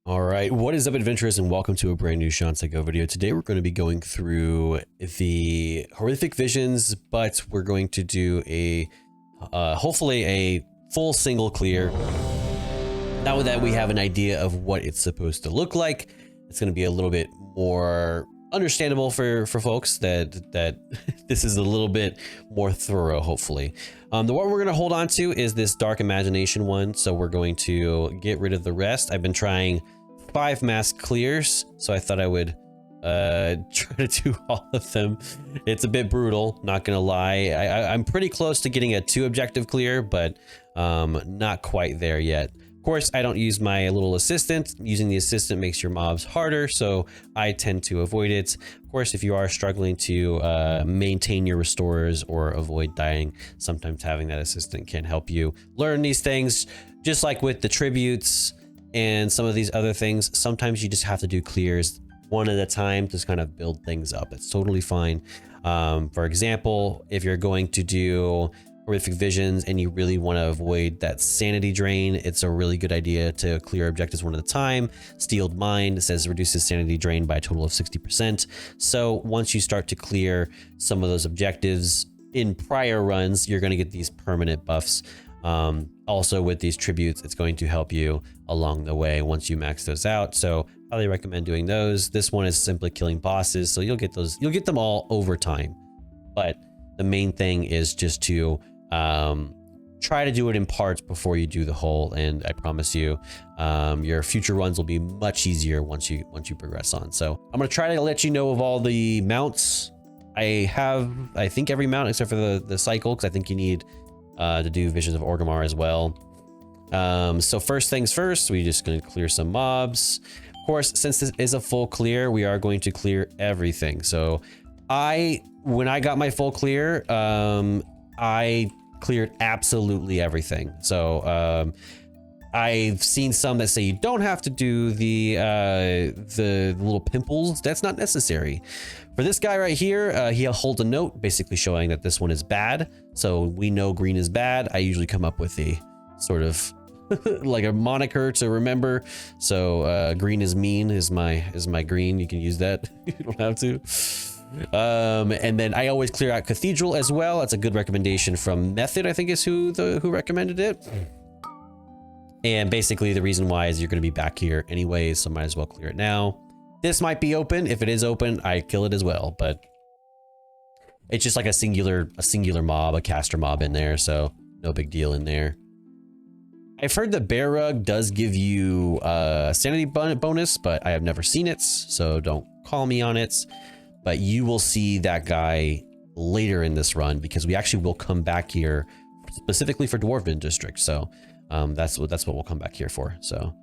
All right, what is up, adventurers, and welcome to a brand new ShawnSetGO video. Today we're going to be going through the horrific visions, but we're going to do a hopefully a full single clear. Now that we have an idea of what it's supposed to look like, it's going to be a little bit more understandable for folks that this is a little bit more thorough, hopefully. The one we're going to hold on to is this Dark Imagination one, so we're going to get rid of the rest. I've been trying 5 mask clears, so I thought I would try to do all of them. It's a bit brutal, not gonna lie. I'm pretty close to getting a 2 objective clear, but not quite there yet. Of course, I don't use my little assistant. Using the assistant makes your mobs harder, so I tend to avoid it. Of course, if you are struggling to maintain your restorers or avoid dying, sometimes having that assistant can help you learn these things. Just like with the tributes and some of these other things, sometimes you just have to do clears one at a time to kind of build things up. It's totally fine. For example, if you're going to do horrific visions and you really want to avoid that sanity drain, it's a really good idea to clear objectives one at a time. Steeled Mind says reduces sanity drain by a total of 60%. So once you start to clear some of those objectives in prior runs, you're going to get these permanent buffs. Also with these tributes, it's going to help you along the way once you max those out. So highly recommend doing those. This one is simply killing bosses, so you'll get them all over time. But the main thing is just to try to do it in parts before you do the whole, and I promise you your future runs will be much easier once you progress on. So I'm gonna try to let you know of all the mounts. I think every mount except for the cycle, because I think you need to do Visions of Orgrimmar as well. So first things first, we're just going to clear some mobs. Of course, since this is a full clear, we are going to clear everything. So when I got my full clear, I cleared absolutely everything. So I've seen some that say you don't have to do the little pimples. That's not necessary. For this guy right here, he holds a note basically showing that this one is bad. So we know green is bad. I usually come up with a sort of like a moniker to remember. So green is mean is my green. You can use that. You don't have to. And then I always clear out Cathedral as well. That's a good recommendation from Method, I think is who recommended it. And basically the reason why is you're going to be back here anyways, so might as well clear it now. This might be open. If it is open, I kill it as well, but it's just like a singular mob, a caster mob in there, so no big deal in there. I've heard the Bear Rug does give you a sanity bonus, but I have never seen it, so don't call me on it. But you will see that guy later in this run, because we actually will come back here specifically for Dwarven District, so that's what we'll come back here for. So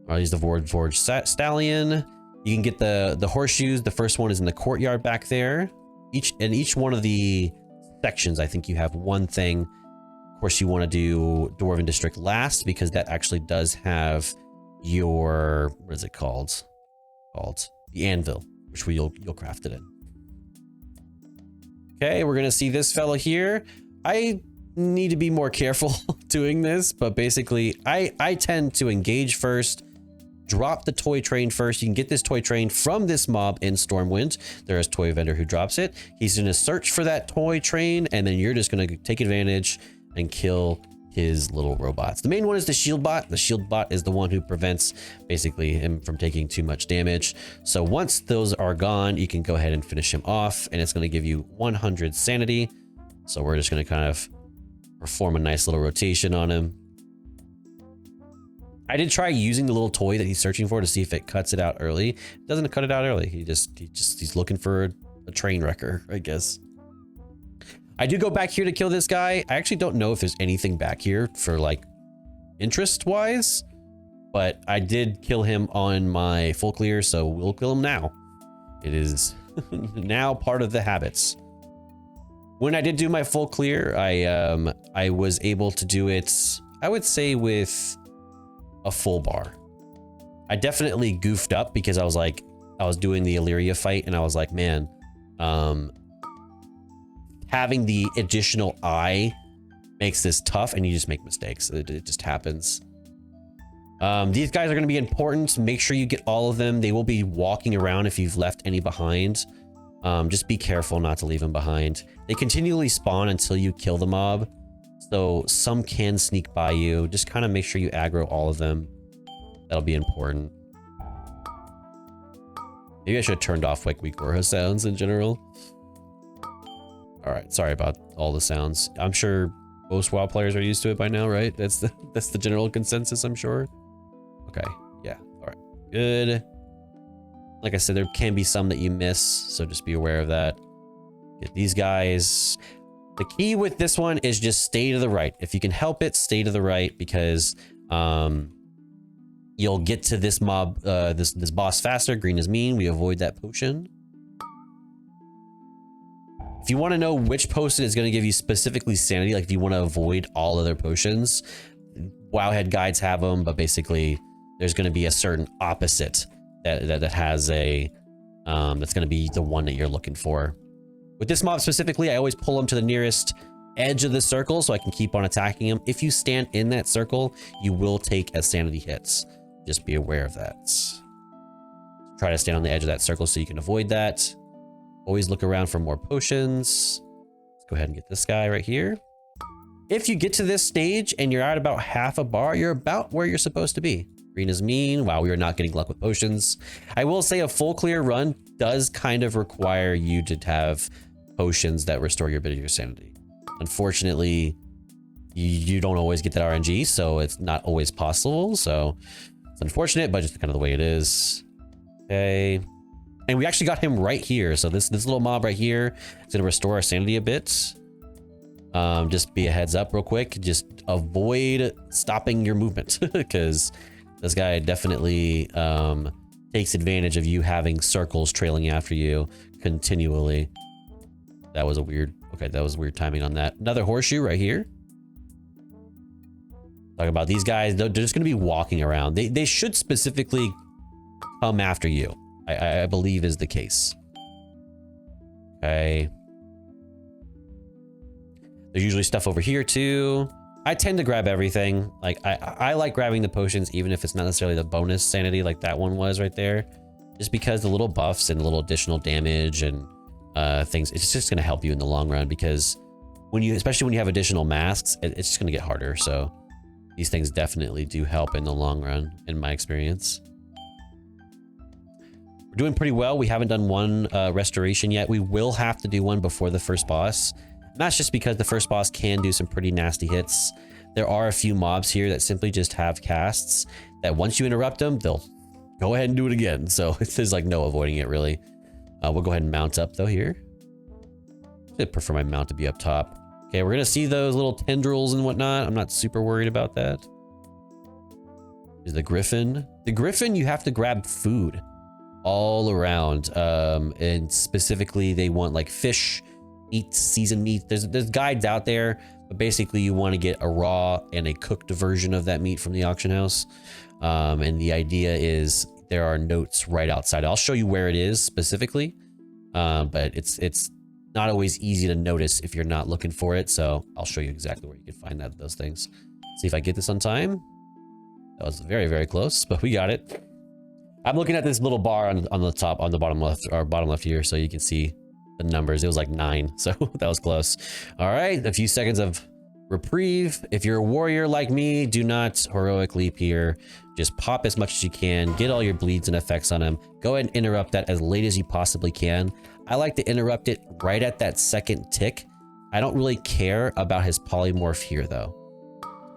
I'll use the Forge Stallion. You can get the horseshoes. The first one is in the courtyard back there. Each one of the sections, I think you have one thing. Of course, you want to do Dwarven District last, because that actually does have your, what is it called? The anvil, which you'll craft it in. Okay, we're gonna see this fellow here. I need to be more careful doing this, but basically I tend to engage first, drop the toy train first. You can get this toy train from this mob in Stormwind. There is toy vendor who drops it. He's gonna search for that toy train, and then you're just gonna take advantage and kill his little robots. The main one is the shield bot. The shield bot is the one who prevents basically him from taking too much damage. So once those are gone, you can go ahead and finish him off, and it's gonna give you 100 sanity. So we're just gonna kind of perform a nice little rotation on him. I did try using the little toy that he's searching for to see if it cuts it out early. It doesn't cut it out early. He's looking for a train wrecker, I guess. I do go back here to kill this guy. I actually don't know if there's anything back here for like interest wise, but I did kill him on my full clear, so we'll kill him now. It is now part of the habits. When I did do my full clear, I was able to do it, I would say, with a full bar. I definitely goofed up because I was doing the Illyria fight, and I was like, man, having the additional eye makes this tough, and you just make mistakes. It just happens. These guys are going to be important. Make sure you get all of them. They will be walking around if you've left any behind. Just be careful not to leave them behind. They continually spawn until you kill the mob. So some can sneak by you. Just kind of make sure you aggro all of them. That'll be important. Maybe I should have turned off like Weakora sounds in general. All right, sorry about all the sounds. I'm sure most WoW players are used to it by now, right? That's the general consensus, I'm sure. Okay, yeah, all right, good. Like I said, there can be some that you miss, so just be aware of that. Get these guys. The key with this one is just stay to the right. If you can help it, stay to the right, because you'll get to this mob, this boss faster. Green is mean. We avoid that potion. If you want to know which potion is going to give you specifically sanity, like if you want to avoid all other potions, Wowhead guides have them, but basically there's going to be a certain opposite that has a that's going to be the one that you're looking for. With this mob specifically, I always pull him to the nearest edge of the circle so I can keep on attacking him. If you stand in that circle, you will take a sanity hits. Just be aware of that. Try to stand on the edge of that circle so you can avoid that. Always look around for more potions. Let's go ahead and get this guy right here. If you get to this stage and you're at about half a bar, you're about where you're supposed to be. Green is mean. Wow, we are not getting luck with potions. I will say a full clear run does kind of require you to have potions that restore your bit of your sanity. Unfortunately, you don't always get that RNG, so it's not always possible. So it's unfortunate, but just kind of the way it is. Okay. And we actually got him right here. So this little mob right here is gonna restore our sanity a bit. Just be a heads up real quick. Just avoid stopping your movement because this guy definitely takes advantage of you having circles trailing after you continually. That was a weird, okay, that was weird timing on that. Another horseshoe right here. Talking about these guys, they're just gonna be walking around. They should specifically come after you. I believe is the case. Okay. There's usually stuff over here too. I tend to grab everything. Like I like grabbing the potions, even if it's not necessarily the bonus sanity like that one was right there. Just because the little buffs and the little additional damage and things, it's just gonna help you in the long run because especially when you have additional masks, it's just gonna get harder. So these things definitely do help in the long run, in my experience. We're doing pretty well. We haven't done one restoration yet. We will have to do one before the first boss. And that's just because the first boss can do some pretty nasty hits. There are a few mobs here that simply just have casts that once you interrupt them, they'll go ahead and do it again. So there's like no avoiding it really. We'll go ahead and mount up though here. I prefer my mount to be up top. Okay, we're gonna see those little tendrils and whatnot. I'm not super worried about that. Is the griffin? The griffin, you have to grab food all around. And specifically they want like fish, meat, seasoned meat. There's guides out there, but basically you want to get a raw and a cooked version of that meat from the auction house. And the idea is there are notes right outside. I'll show you where it is specifically, but it's not always easy to notice if you're not looking for it. So I'll show you exactly where you can find those things. See if I get this on time. That was very, very close, but we got it. I'm looking at this little bar on the top, on the bottom left, or bottom left here, so you can see the numbers. It was like 9, so that was close. All right, a few seconds of reprieve. If you're a warrior like me, do not heroic leap here. Just pop as much as you can. Get all your bleeds and effects on him. Go ahead and interrupt that as late as you possibly can. I like to interrupt it right at that second tick. I don't really care about his polymorph here, though.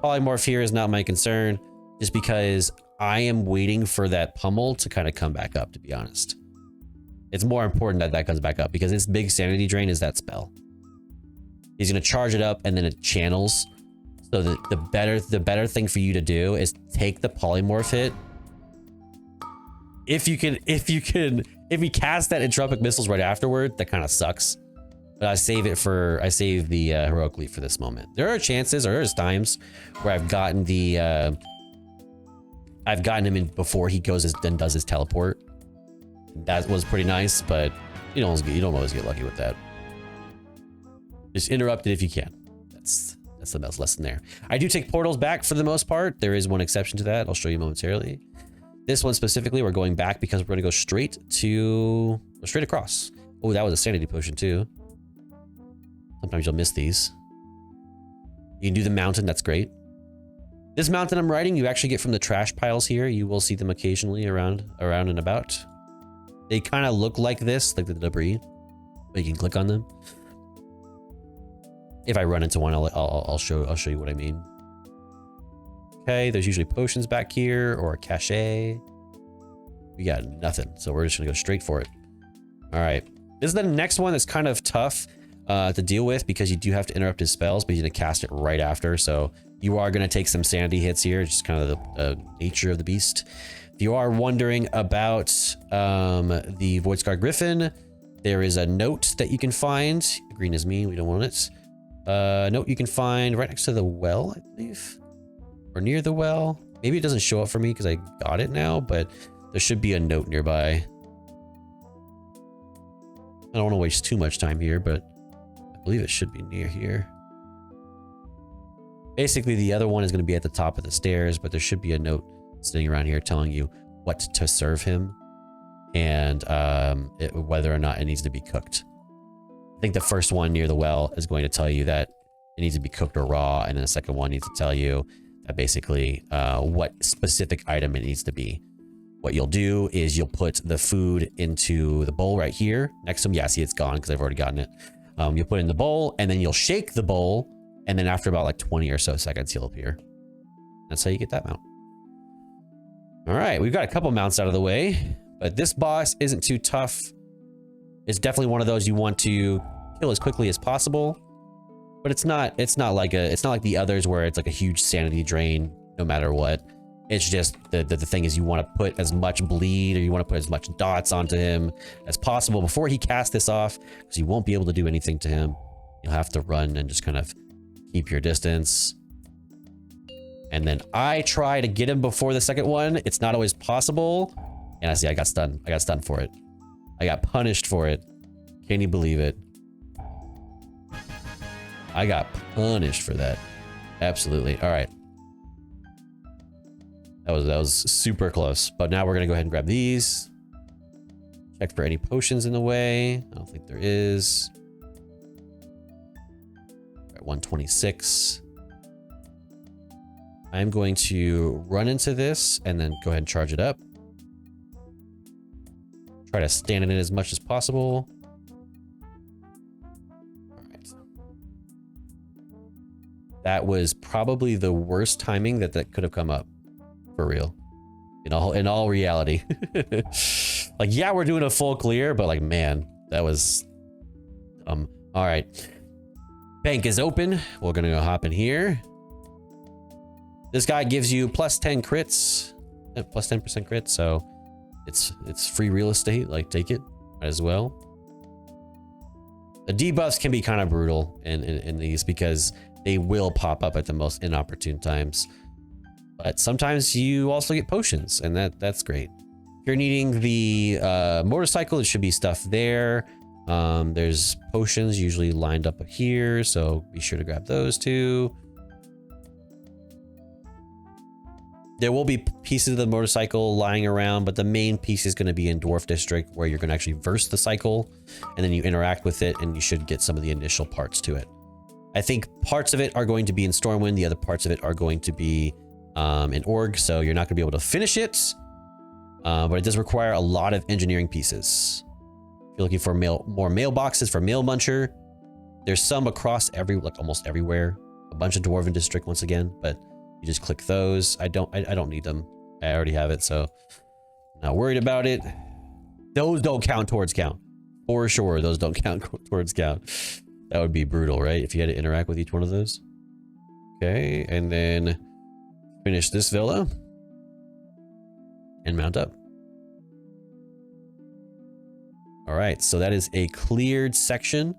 Polymorph here is not my concern, just because I am waiting for that pummel to kind of come back up, to be honest. It's more important that that comes back up because his big sanity drain is that spell. He's going to charge it up and then it channels. So the better thing for you to do is take the polymorph hit. If he casts that entropic missiles right afterward, that kind of sucks. But I save the heroic leap for this moment. There are chances, or there's times where I've gotten him in before he goes and does his teleport. That was pretty nice, but you don't always get lucky with that. Just interrupt it if you can. That's That's less than there. I do take portals back for the most part. There is one exception to that. I'll show you momentarily. This one specifically, we're going back because we're going to go straight across. Oh, that was a sanity potion too. Sometimes you'll miss these. You can do the mountain. That's great. This mountain I'm riding, you actually get from the trash piles here. You will see them occasionally around and about. They kind of look like this, like the debris, but you can click on them. If I run into one, I'll show you what I mean. Okay, there's usually potions back here or a cachet. We got nothing, so we're just gonna go straight for it. All right, this is the next one that's kind of tough to deal with because you do have to interrupt his spells, but you're gonna cast it right after, so you are gonna take some sanity hits here, just kind of the nature of the beast. If you are wondering about the Voidscar Griffin, there is a note that you can find. Green is me, we don't want it. Note you can find right next to the well, I believe. Or near the well. Maybe it doesn't show up for me because I got it now, but there should be a note nearby. I don't want to waste too much time here, but I believe it should be near here. Basically, the other one is going to be at the top of the stairs, but there should be a note sitting around here telling you what to serve him and whether or not it needs to be cooked. I think the first one near the well is going to tell you that it needs to be cooked or raw, and then the second one needs to tell you that basically what specific item it needs to be. What you'll do is you'll put the food into the bowl right here next to him. Yeah, see, it's gone because I've already gotten it. You'll put it in the bowl, and then you'll shake the bowl, and then after about like 20 or so seconds, he'll appear. That's how you get that mount. All right, we've got a couple mounts out of the way, but this boss isn't too tough. It's definitely one of those you want to kill as quickly as possible. But it's not like the others where it's like a huge sanity drain no matter what. It's just the thing is you want to put as much bleed or you want to put as much dots onto him as possible before he casts this off, because you won't be able to do anything to him. You'll have to run and just kind of keep your distance. And then I try to get him before the second one. It's not always possible. And I got stunned. I got stunned for it. I got punished for it. Can you believe it? I got punished for that. Absolutely. All right. That was super close. But now we're gonna go ahead and grab these. Check for any potions in the way. I don't think there is. All right, 126. I'm going to run into this and then go ahead and charge it up. Try to stand in it as much as possible. That was probably the worst timing that could have come up, for real. In all reality. Like, yeah, we're doing a full clear, but like, man, that was all right. Bank is open. We're gonna go hop in here. This guy gives you plus 10 crits, plus 10% crit, so it's free real estate. Like, take it as well. The debuffs can be kind of brutal in these because they will pop up at the most inopportune times. But sometimes you also get potions, and that's great. If you're needing the motorcycle, it should be stuff there. There's potions usually lined up here, so be sure to grab those too. There will be pieces of the motorcycle lying around, but the main piece is going to be in Dwarf District, where you're going to actually verse the cycle, and then you interact with it, and you should get some of the initial parts to it. I think parts of it are going to be in Stormwind, the other parts of it are going to be in Org, so you're not going to be able to finish it, but it does require a lot of engineering pieces. If you're looking for more mailboxes for Mail Muncher, there's some across almost everywhere. A bunch of Dwarven District once again, but you just click those. I don't need them. I already have it, so not worried about it. Those don't count towards count. For sure, those don't count towards count. That would be brutal, right? If you had to interact with each one of those. Okay, and then finish this villa and mount up. All right, so that is a cleared section.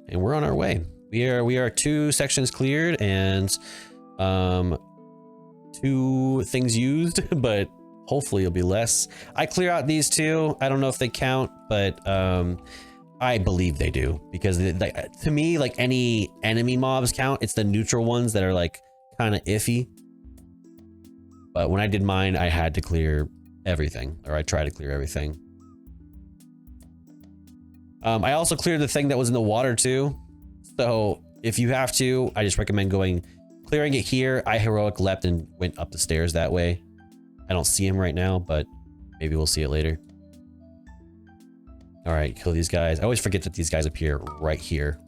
And we're on our way. We are 2 sections cleared and 2 things used, but hopefully it'll be less. I clear out these 2. I don't know if they count, but I believe they do, because to me, like any enemy mobs count. It's the neutral ones that are like kind of iffy. But when I did mine, I had to clear everything, or I tried to clear everything. I also cleared the thing that was in the water too. So if you have to, I just recommend clearing it here. I heroic leapt and went up the stairs that way. I don't see him right now, but maybe we'll see it later. All right, kill these guys. I always forget that these guys appear right here.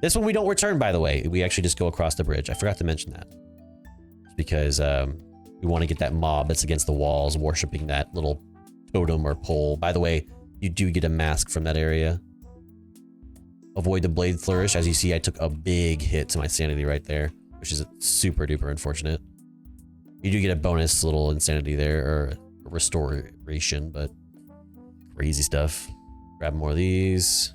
This one we don't return, by the way. We actually just go across the bridge. I forgot to mention that. Because we want to get that mob that's against the walls, worshiping that little totem or pole. By the way, you do get a mask from that area. Avoid the blade flourish. As you see, I took a big hit to my sanity right there, which is super duper unfortunate. You do get a bonus little insanity there, or a restoration, but crazy stuff. Grab more of these.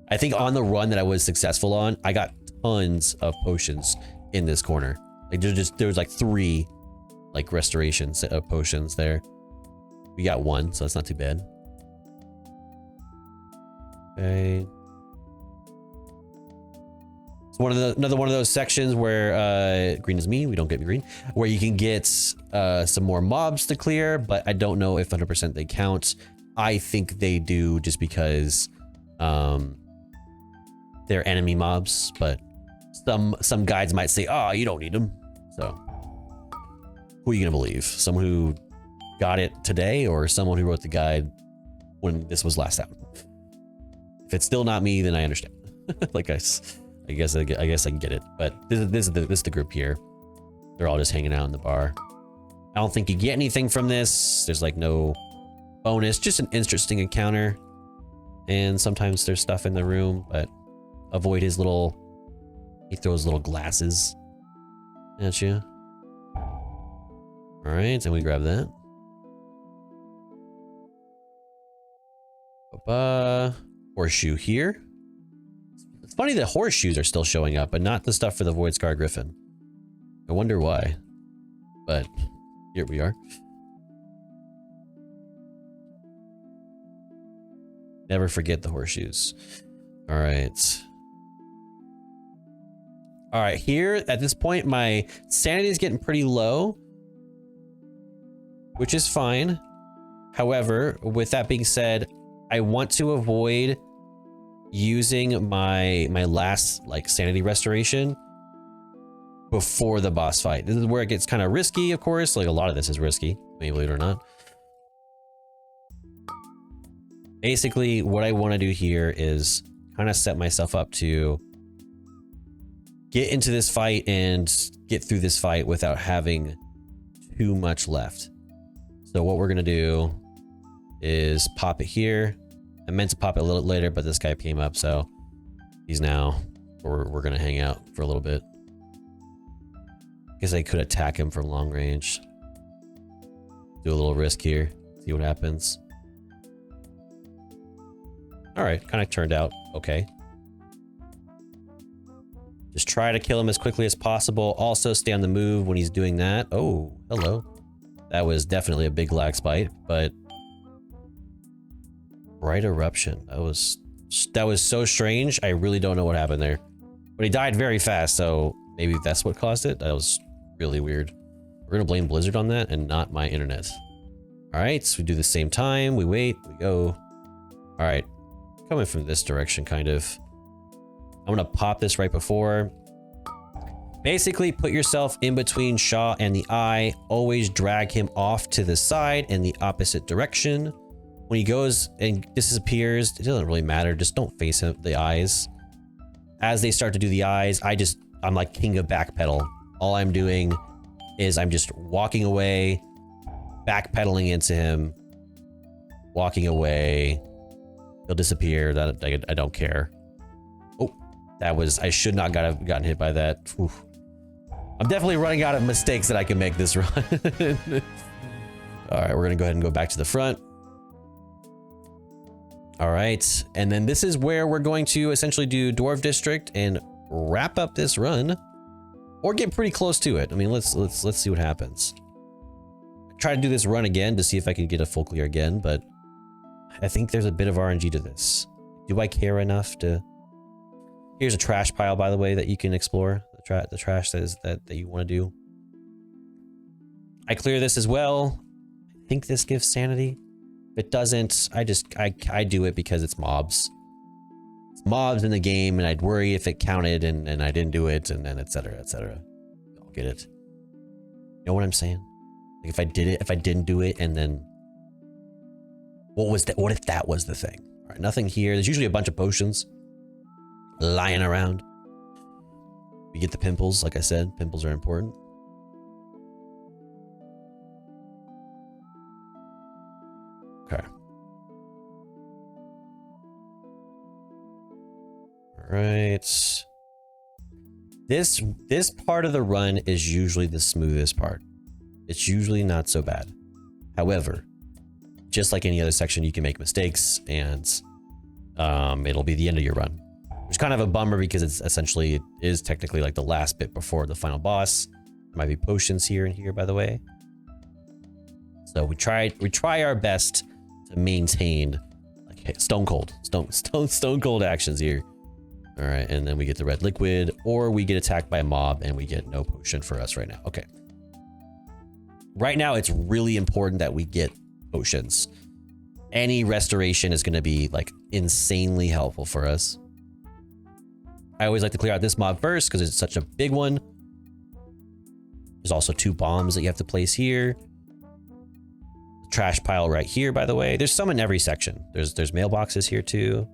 I think on the run that I was successful on, I got tons of potions in this corner. Like there was like 3 like restorations of potions there. We got 1, so that's not too bad. Okay. It's another one of those sections where green is me, we don't get green, where you can get some more mobs to clear, but I don't know if 100% they count. I think they do, just because they're enemy mobs, but some guides might say, oh, you don't need them. So who are you gonna believe? Someone who got it today, or someone who wrote the guide when this was last out? If it's still not me, then I understand. Like I guess I can get it. But this is the group here. They're all just hanging out in the bar. I don't think you get anything from this. There's like no bonus, just an interesting encounter. And sometimes there's stuff in the room, but avoid his little, he throws little glasses at you. All right, and we grab that. Horseshoe here. It's funny that horseshoes are still showing up, but not the stuff for the Voidscar Griffin. I wonder why, but here we are. Never forget the horseshoes. All right. All right, here at this point, my sanity is getting pretty low, which is fine. However, with that being said, I want to avoid using my last like sanity restoration before the boss fight. This is where it gets kind of risky, of course. Like a lot of this is risky, believe it or not. Basically, what I want to do here is kind of set myself up to get into this fight and get through this fight without having too much left. So what we're going to do is pop it here. I meant to pop it a little later, but this guy came up, so he's now, we're going to hang out for a little bit. Guess I could attack him from long range. Do a little risk here, see what happens. All right, kind of turned out okay. Just try to kill him as quickly as possible. Also stay on the move when he's doing that. Oh, hello. That was definitely a big lag spike, but Bright Eruption. That was so strange. I really don't know what happened there. But he died very fast, so maybe that's what caused it. That was really weird. We're gonna blame Blizzard on that and not my internet. All right, so we do the same time. We wait, we go. All right, coming from this direction, kind of. I'm gonna pop this right before. Basically, put yourself in between Shaw and the eye. Always drag him off to the side in the opposite direction. When he goes and disappears, it doesn't really matter. Just don't face him, the eyes. As they start to do the eyes, I'm like king of backpedal. All I'm doing is I'm just walking away, backpedaling into him, walking away. He'll disappear. That I don't care. Oh, that was, I should not have gotten hit by that. Oof. I'm definitely running out of mistakes that I can make this run. All right, we're gonna go ahead and go back to the front. All right, and then this is where we're going to essentially do Dwarven District and wrap up this run, or get pretty close to it. I mean, let's see what happens. Try to do this run again to see if I can get a full clear again, but I think there's a bit of RNG to this. Do I care enough to... Here's a trash pile, by the way, that you can explore. The trash that you want to do. I clear this as well. I think this gives sanity. If it doesn't, I do it because it's mobs. It's mobs in the game, and I'd worry if it counted and I didn't do it, and then etc. etc. I'll get it. You know what I'm saying? Like if I did it, if I didn't do it, and then what was that? What if that was the thing? All right, nothing here. There's usually a bunch of potions lying around. We get the pimples, like I said. Pimples are important. Okay. All right. This part of the run is usually the smoothest part. It's usually not so bad. However, just like any other section, you can make mistakes, and it'll be the end of your run. Which is kind of a bummer because it's essentially, it is technically like the last bit before the final boss. There might be potions here and here, by the way. So we try our best to maintain like stone cold actions here. All right, and then we get the red liquid, or we get attacked by a mob and we get no potion for us right now. Okay. Right now, it's really important that we get potions. Any restoration is going to be like insanely helpful for us. I always like to clear out this mob first because it's such a big one. There's also 2 bombs that you have to place here. Trash pile right here, by the way. There's some in every section. There's mailboxes here too.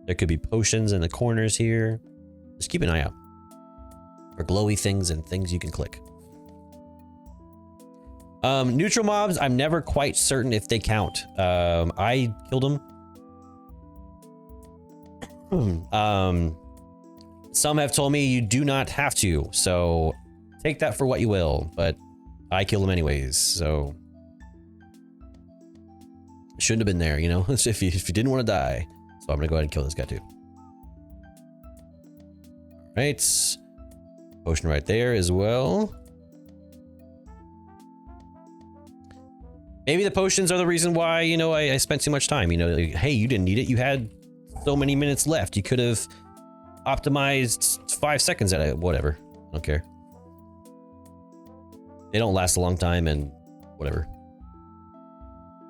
There could be potions in the corners here. Just keep an eye out for glowy things and things you can click. Neutral mobs, I'm never quite certain if they count. I killed them. Some have told me you do not have to, so take that for what you will, but I killed them anyways, so shouldn't have been there, you know, if you didn't want to die. So I'm gonna go ahead and kill this guy too. All right, potion right there as well. Maybe the potions are the reason why, you know, I spent too much time, you know, like, hey, you didn't need it. You had so many minutes left. You could have optimized 5 seconds at it, whatever. I don't care. They don't last a long time and whatever.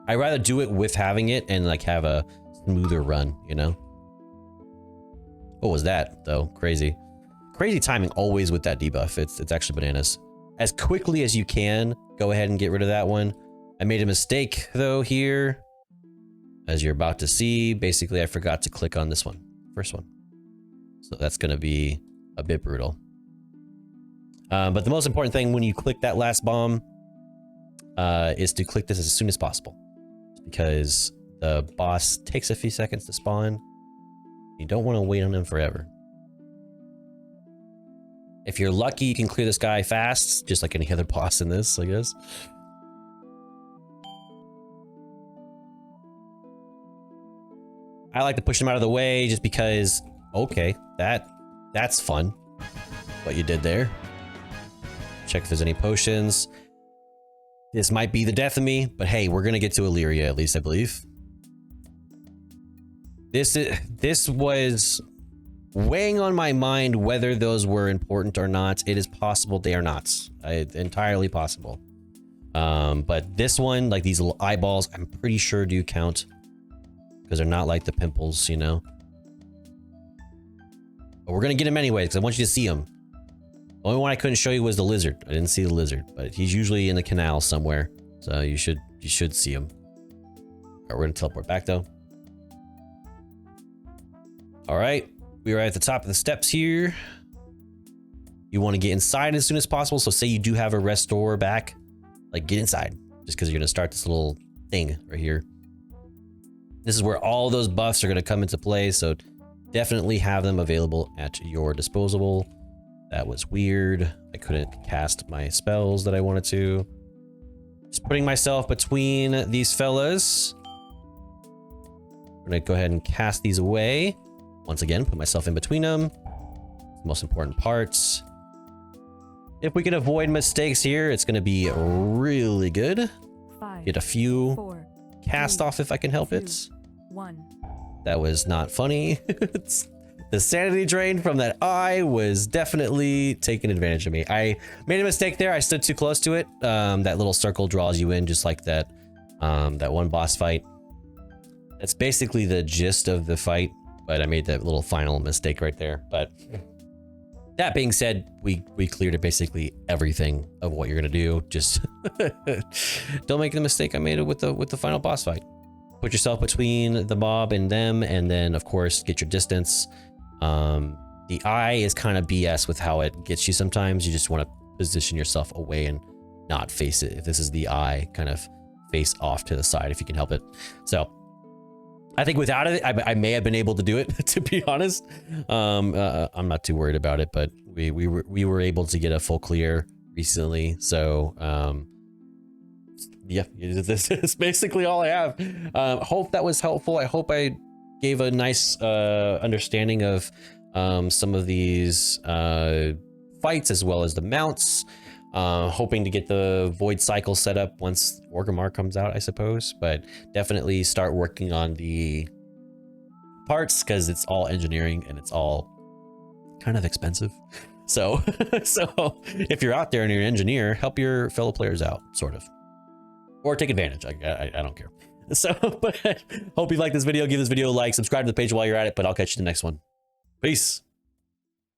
I'd rather do it with having it and like have a smoother run, you know? What was that though? Crazy. Crazy timing always with that debuff. It's actually bananas. As quickly as you can, go ahead and get rid of that one. I made a mistake though here. As you're about to see, basically I forgot to click on this one. First one. So that's gonna be a bit brutal. But the most important thing when you click that last bomb is to click this as soon as possible. Because the boss takes a few seconds to spawn. You don't want to wait on him forever. If you're lucky, you can clear this guy fast, just like any other boss in this, I guess. I like to push him out of the way just because, okay, that's fun. What you did there. Check if there's any potions. This might be the death of me, but hey, we're gonna get to Illyria at least, I believe. This was weighing on my mind whether those were important or not. It is possible they are not. Entirely possible. But this one, like these little eyeballs, I'm pretty sure do count because they're not like the pimples, you know. But we're gonna get him anyway because I want you to see him. The only one I couldn't show you was the lizard. I didn't see the lizard, but he's usually in the canal somewhere, so you should see him. All right, we're gonna teleport back though. All right, we are at the top of the steps here. You want to get inside as soon as possible. So say you do have a restore back, like get inside, just because you're gonna start this little thing right here. This is where all those buffs are gonna come into play. So definitely have them available at your disposal. That was weird. I couldn't cast my spells that I wanted to. Just putting myself between these fellas. I'm gonna go ahead and cast these away. Once again, put myself in between them. The most important parts. If we can avoid mistakes here, it's gonna be really good. 5, Get a few 4, cast off if I can help it. 1. That was not funny. The sanity drain from that eye was definitely taking advantage of me. I made a mistake there. I stood too close to it. That little circle draws you in just like that, that one boss fight. That's basically the gist of the fight, but I made that little final mistake right there. But that being said, we cleared basically everything of what you're gonna do. Just don't make the mistake I made with the final boss fight. Put yourself between the mob and them, and then of course get your distance. The eye is kind of BS with how it gets you sometimes. You just want to position yourself away and not face it. If this is the eye, kind of face off to the side if you can help it. So I think without it, I may have been able to do it, to be honest. I'm not too worried about it, but we were able to get a full clear recently. So yeah, this is basically all I have. Hope that was helpful. I hope I gave a nice understanding of some of these fights as well as the mounts. Hoping to get the Void Cycle set up once Orgrimmar comes out, I suppose. But definitely start working on the parts because it's all engineering and it's all kind of expensive. So, so if you're out there and you're an engineer, help your fellow players out, sort of. Or take advantage. I don't care. So, but hope you like this video. Give this video a like, subscribe to the page while you're at it, but I'll catch you in the next one. Peace.